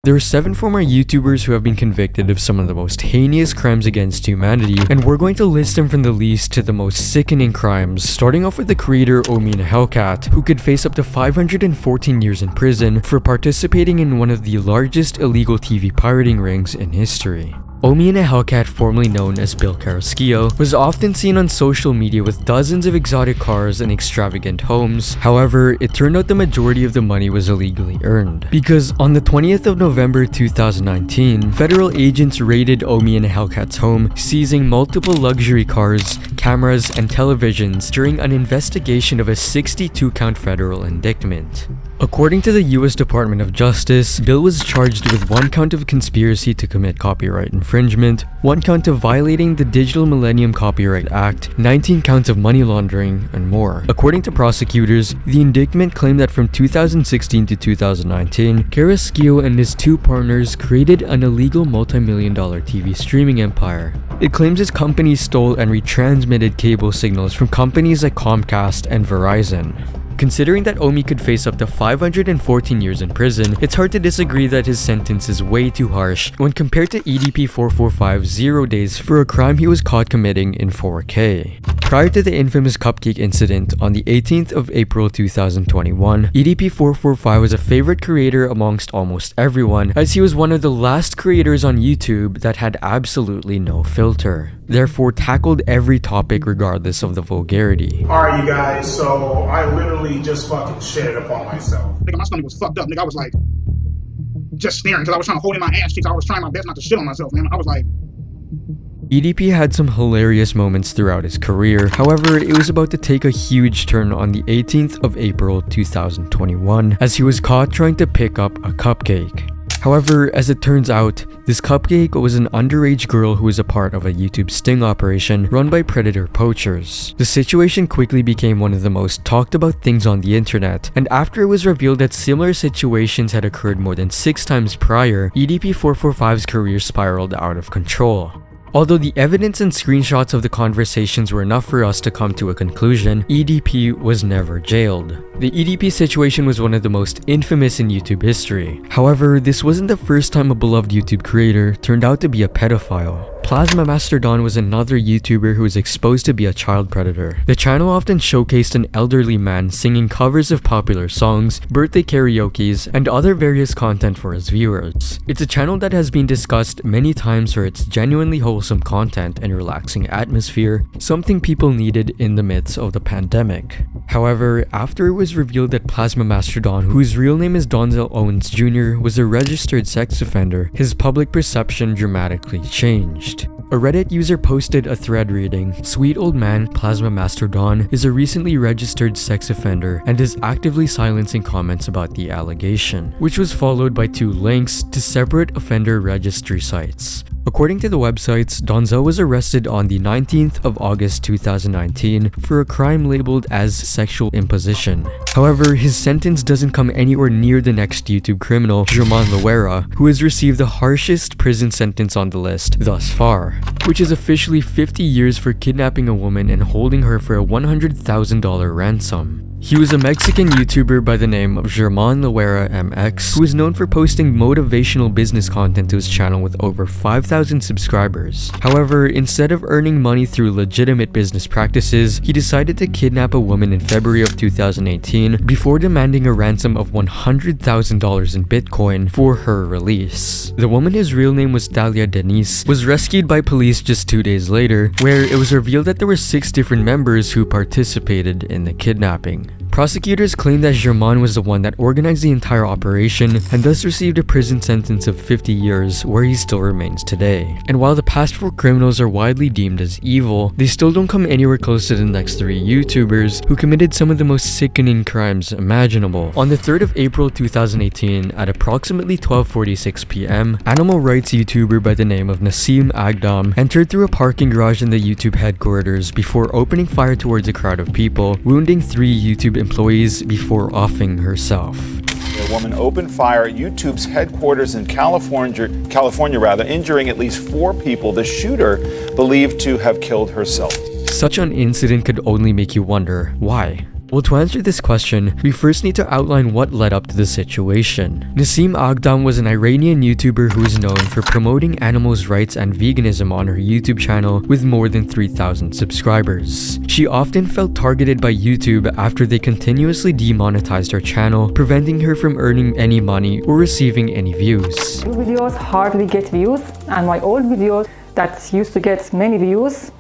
There are 7 former YouTubers who have been convicted of some of the most heinous crimes against humanity, and we're going to list them from the least to the most sickening crimes, starting off with the creator Omi Hellcat, who could face up to 514 years in prison for participating in one of the largest illegal TV pirating rings in history. Omi Hellcat, formerly known as Bill Carrasquillo, was often seen on social media with dozens of exotic cars and extravagant homes. However, it turned out the majority of the money was illegally earned. Because on the 20th of November 2019, federal agents raided Omi Hellcat's home, seizing multiple luxury cars, cameras, and televisions during an investigation of a 62-count federal indictment. According to the US Department of Justice, Bill was charged with 1 count of conspiracy to commit copyright infringement, 1 count of violating the Digital Millennium Copyright Act, 19 counts of money laundering, and more. According to prosecutors, the indictment claimed that from 2016 to 2019, Carrasquillo and his 2 partners created an illegal multi-million-dollar TV streaming empire. It claims his company stole and retransmitted cable signals from companies like Comcast and Verizon. Considering that Omi could face up to 514 years in prison, it's hard to disagree that his sentence is way too harsh when compared to EDP 445's 0 days for a crime he was caught committing in 4K. Prior to the infamous cupcake incident on the 18th of April 2021, EDP 445 was a favorite creator amongst almost everyone, as he was one of the last creators on YouTube that had absolutely no filter. Therefore, tackled every topic regardless of the vulgarity. Alright, you guys, so I literally just fucking shitted upon myself. Nigga, my stomach was fucked up. Nigga, I was like, just staring because I was trying to hold in my ass cheeks. I was trying my best not to shit on myself, man. I was like... EDP had some hilarious moments throughout his career. However, it was about to take a huge turn on the 18th of April 2021 as he was caught trying to pick up a cupcake. However, as it turns out, this cupcake was an underage girl who was a part of a YouTube sting operation run by predator poachers. The situation quickly became one of the most talked about things on the internet, and after it was revealed that similar situations had occurred more than 6 times prior, EDP 445's career spiraled out of control. Although the evidence and screenshots of the conversations were enough for us to come to a conclusion, EDP was never jailed. The EDP situation was one of the most infamous in YouTube history. However, this wasn't the first time a beloved YouTube creator turned out to be a pedophile. Mastodon was another YouTuber who was exposed to be a child predator. The channel often showcased an elderly man singing covers of popular songs, birthday karaokes, and other various content for his viewers. It's a channel that has been discussed many times for its genuinely wholesome content and relaxing atmosphere, something people needed in the midst of the pandemic. However, after it was revealed that Mastodon, whose real name is Donzel Owens Jr., was a registered sex offender, his public perception dramatically changed. A Reddit user posted a thread reading, "Sweet old man Mastodon is a recently registered sex offender and is actively silencing comments about the allegation," which was followed by 2 links to separate offender registry sites. According to the websites, Donzel was arrested on the 19th of August 2019 for a crime labeled as sexual imposition. However, his sentence doesn't come anywhere near the next YouTube criminal, German Loera, who has received the harshest prison sentence on the list thus far, which is officially 50 years for kidnapping a woman and holding her for a $100,000 ransom. He was a Mexican YouTuber by the name of German Loera MX, who is known for posting motivational business content to his channel with over 5,000 subscribers. However, instead of earning money through legitimate business practices, he decided to kidnap a woman in February of 2018 before demanding a ransom of $100,000 in Bitcoin for her release. The woman, whose real name was Talia Denise, was rescued by police just 2 days later, where it was revealed that there were 6 different members who participated in the kidnapping. Prosecutors claim that German was the one that organized the entire operation and thus received a prison sentence of 50 years where he still remains today. And while the past 4 criminals are widely deemed as evil, they still don't come anywhere close to the next 3 YouTubers who committed some of the most sickening crimes imaginable. On the 3rd of April 2018 at approximately 12:46 p.m, animal rights YouTuber by the name of Nasim Aghdam entered through a parking garage in the YouTube headquarters before opening fire towards a crowd of people, wounding 3 YouTube employees before offing herself. A woman opened fire at YouTube's headquarters in California, injuring at least 4 people. The shooter believed to have killed herself. Such an incident could only make you wonder, why? Well, to answer this question, we first need to outline what led up to the situation. Nasim Aghdam was an Iranian YouTuber who is known for promoting animals' rights and veganism on her YouTube channel with more than 3,000 subscribers. She often felt targeted by YouTube after they continuously demonetized her channel, preventing her from earning any money or receiving any views. New videos hardly get views, and my old videos that used to get many views,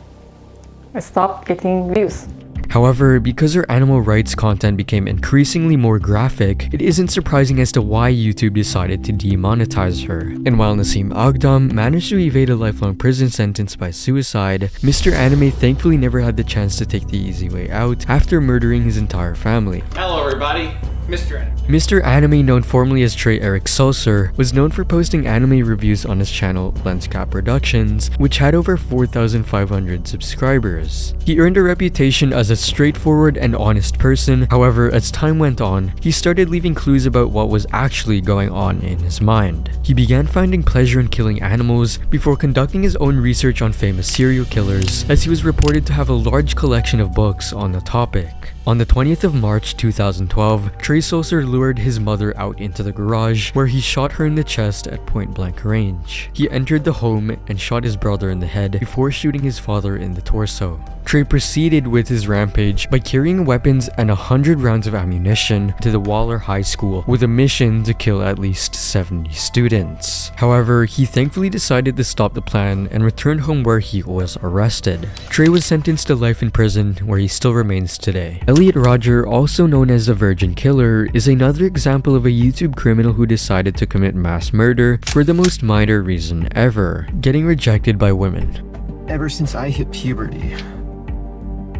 I stopped getting views. However, because her animal rights content became increasingly more graphic, it isn't surprising as to why YouTube decided to demonetize her. And while Nasim Aghdam managed to evade a lifelong prison sentence by suicide, Mr. Anime thankfully never had the chance to take the easy way out after murdering his entire family. Hello everybody, Mr. Anime. Mr. Anime, known formerly as Trey Eric Sulcer, was known for posting anime reviews on his channel Lenscap Productions, which had over 4,500 subscribers. He earned a reputation as a straightforward and honest person. However, as time went on, he started leaving clues about what was actually going on in his mind. He began finding pleasure in killing animals before conducting his own research on famous serial killers, as he was reported to have a large collection of books on the topic. On the 20th of March 2012, Trey Sulcer lured his mother out into the garage, where he shot her in the chest at point-blank range. He entered the home and shot his brother in the head before shooting his father in the torso. Trey proceeded with his rampage by carrying weapons and 100 rounds of ammunition to the Waller High School with a mission to kill at least 70 students. However, he thankfully decided to stop the plan and returned home where he was arrested. Trey was sentenced to life in prison, where he still remains today. Elliot Rodger, also known as the Virgin Killer, is another example of a YouTube criminal who decided to commit mass murder for the most minor reason ever: getting rejected by women. Ever since I hit puberty,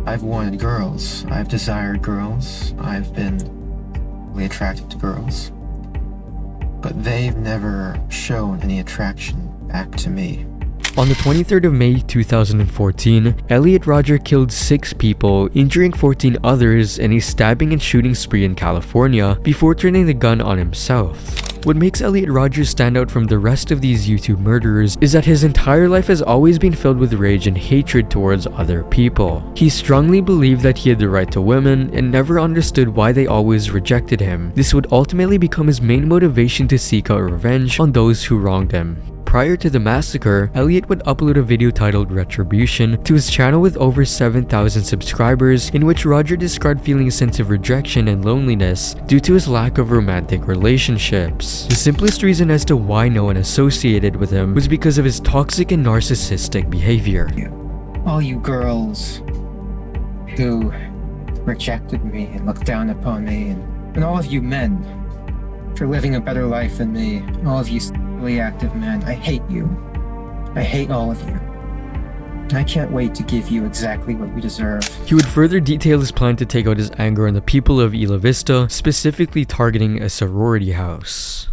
I've wanted girls. I've desired girls. I've been really attracted to girls. But they've never shown any attraction back to me. On the 23rd of May 2014, Elliot Rodger killed 6 people, injuring 14 others in a stabbing and shooting spree in California before turning the gun on himself. What makes Elliot Rodger stand out from the rest of these YouTube murderers is that his entire life has always been filled with rage and hatred towards other people. He strongly believed that he had the right to women and never understood why they always rejected him. This would ultimately become his main motivation to seek out revenge on those who wronged him. Prior to the massacre, Elliot would upload a video titled Retribution to his channel with over 7,000 subscribers, in which Rodger described feeling a sense of rejection and loneliness due to his lack of romantic relationships. The simplest reason as to why no one associated with him was because of his toxic and narcissistic behavior. All you girls who rejected me and looked down upon me, and all of you men for living a better life than me, all of you sexually active men, I hate you. I hate all of you. And I can't wait to give you exactly what you deserve. He would further detail his plan to take out his anger on the people of Isla Vista, specifically targeting a sorority house.